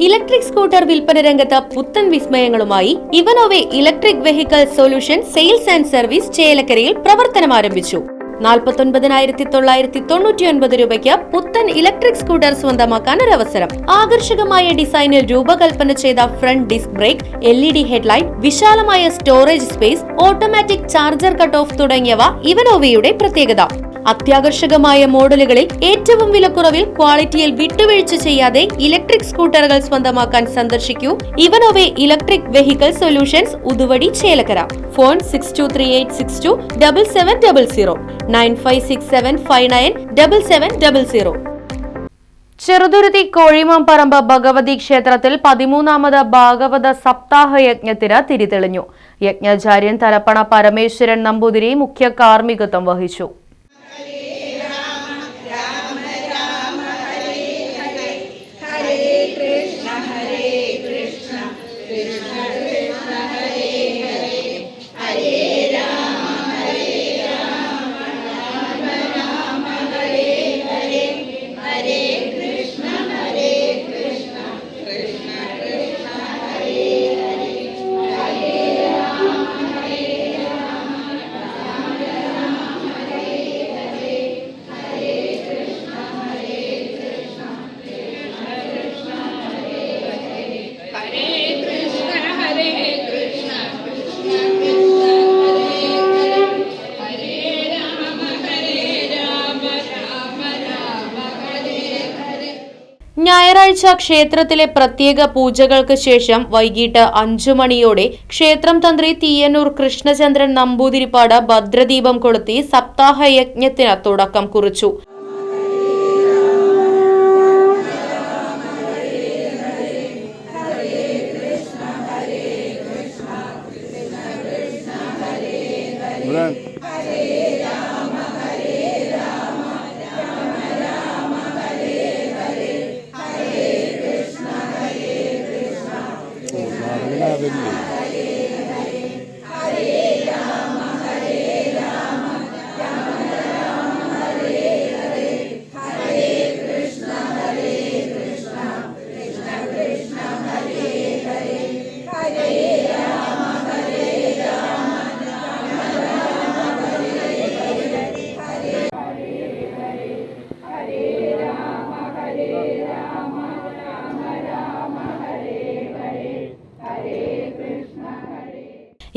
Electric scooter വിൽപ്പന രംഗത്ത് പുത്തൻ വിസ്മയങ്ങളുമായി ഇവനോവെ electric vehicle solution sales and service ചേലക്കരയിൽ പ്രവർത്തനം ആരംഭിച്ചു. 49,999 രൂപയ്ക്ക് പുത്തൻ ഇലക്ട്രിക് സ്കൂട്ടർ സ്വന്തമാക്കാൻ ഒരു അവസരം. ആകർഷകമായ ഡിസൈനിൽ രൂപകൽപ്പന ചെയ്ത front disc brake, LED headlight, വിശാലമായ storage space, automatic charger cut off തുടങ്ങിയവ ഇവനോവയുടെ പ്രത്യേകത. അത്യാകർഷകമായ മോഡലുകളിൽ ഏറ്റവും വിലക്കുറവിൽ ക്വാളിറ്റിയിൽ വിട്ടുവീഴ്ച ചെയ്യാതെ ഇലക്ട്രിക് സ്കൂട്ടറുകൾ സ്വന്തമാക്കാൻ സന്ദർശിക്കൂ ഇവനോവെ electric vehicle solutions, Uduvadi, Chelakkara. Phone 6238627700 9567597700. ചെറുതുരുത്തി കോഴിമാംപറമ്പ് ഭഗവതി ക്ഷേത്രത്തിൽ 13ാമത് ഭാഗവത സപ്താഹ യജ്ഞത്തിന് തിരിതെളിഞ്ഞു. യജ്ഞാചാര്യൻ തലപ്പണ പരമേശ്വരൻ നമ്പൂതിരി മുഖ്യ കാർമ്മികത്വം വഹിച്ചു. ഞായറാഴ്ച ക്ഷേത്രത്തിലെ പ്രത്യേക പൂജകൾക്ക് ശേഷം വൈകിട്ട് 5 മണിയോടെ ക്ഷേത്രം തന്ത്രി തീയന്നൂർ കൃഷ്ണചന്ദ്രൻ നമ്പൂതിരിപ്പാട് ഭദ്രദീപം കൊളുത്തി സപ്താഹ യജ്ഞത്തിന് തുടക്കം കുറിച്ചു.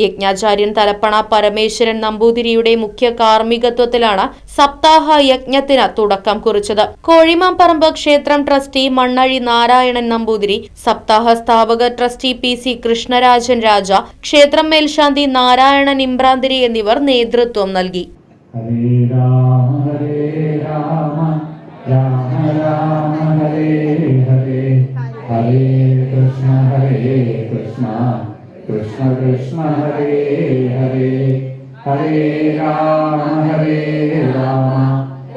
യജ്ഞാചാര്യൻ തലപ്പണ പരമേശ്വരൻ നമ്പൂതിരിയുടെ മുഖ്യ കാർമ്മികത്വത്തിലാണ് സപ്താഹ യജ്ഞത്തിന് തുടക്കം കുറിച്ചത്. കോഴിമാംപറമ്പ് ക്ഷേത്രം ട്രസ്റ്റി മണ്ണഴി നാരായണൻ നമ്പൂതിരി, സപ്താഹ സ്ഥാപക ട്രസ്റ്റി PC കൃഷ്ണരാജൻ രാജ, ക്ഷേത്രം മേൽശാന്തി നാരായണൻ ഇമ്പ്രാന്തിരി എന്നിവർ നേതൃത്വം നൽകി. कृष्ण कृष्ण हरे हरे हरे राम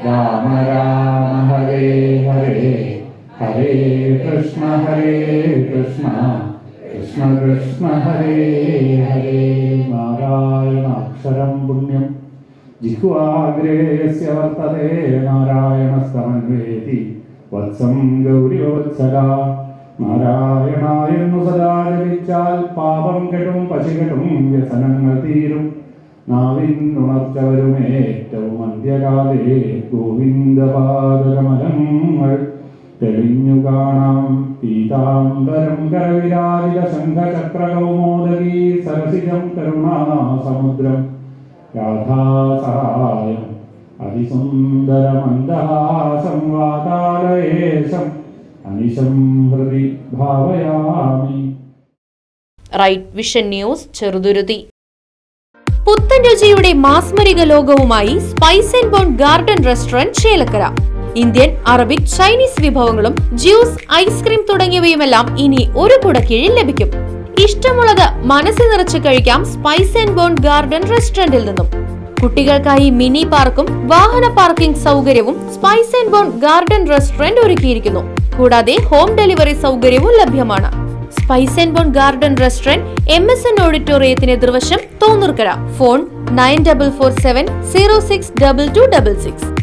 राम राम हरे हरे हरे कृष्ण कृष्ण कृष्ण हरे हरे. नारायणाक्षरं पुण्यं जिह्वाग्रेस्य वर्तते नारायणस्तमन्वेति वत्सं गौरीवत्सला. നാരായണായെന്നു സദാ ജപിച്ചാൽ പാപം കെട്ടും പശി കെട്ടും വ്യസനങ്ങൾ തീരും. നാവിനുണർച്ച വരുമേറ്റവും അന്ത്യകാലേ ഗോവിന്ദപാദകമലങ്ങൾ തെളിഞ്ഞു കാണാം. പീതാംബരം കരവിരാജിത ശംഖചക്രകൗമോദകീ സരസിജം കരുണാസമുദ്രം രാധാസഹായം അതിസുന്ദരമന്ദഹാസം വാതാലയേശം റൈറ്റ് വിഷൻ ന്യൂസ്, ചെറുതുരുത്തി. പുത്തൻ രുചിയുടെ മാസ്മരിക ലോകവുമായി spice and bone garden restaurant Chelakkara. Indian, Arabic, Chinese വിഭവങ്ങളും ജ്യൂസ്, ഐസ്ക്രീം തുടങ്ങിയവയുമെല്ലാം ഇനി ഒരു കുടക്കീഴിൽ ലഭിക്കും. ഇഷ്ടമുള്ളത് മനസ്സ് നിറച്ച് കഴിക്കാം സ്പൈസ് ആൻഡ് ബോൺ ഗാർഡൻ റെസ്റ്റോറന്റിൽ നിന്നും. കുട്ടികൾക്കായി മിനി പാർക്കും വാഹന പാർക്കിംഗ് സൗകര്യവും spice and bone garden restaurant ഒരുക്കിയിരിക്കുന്നു. കൂടാതെ ഹോം ഡെലിവറി സൗകര്യവും ലഭ്യമാണ്. Spice and bone garden restaurant MSN ഓഡിറ്റോറിയത്തിന് എതിർവശം തോന്നൂർക്കര. ഫോൺ 9447062266.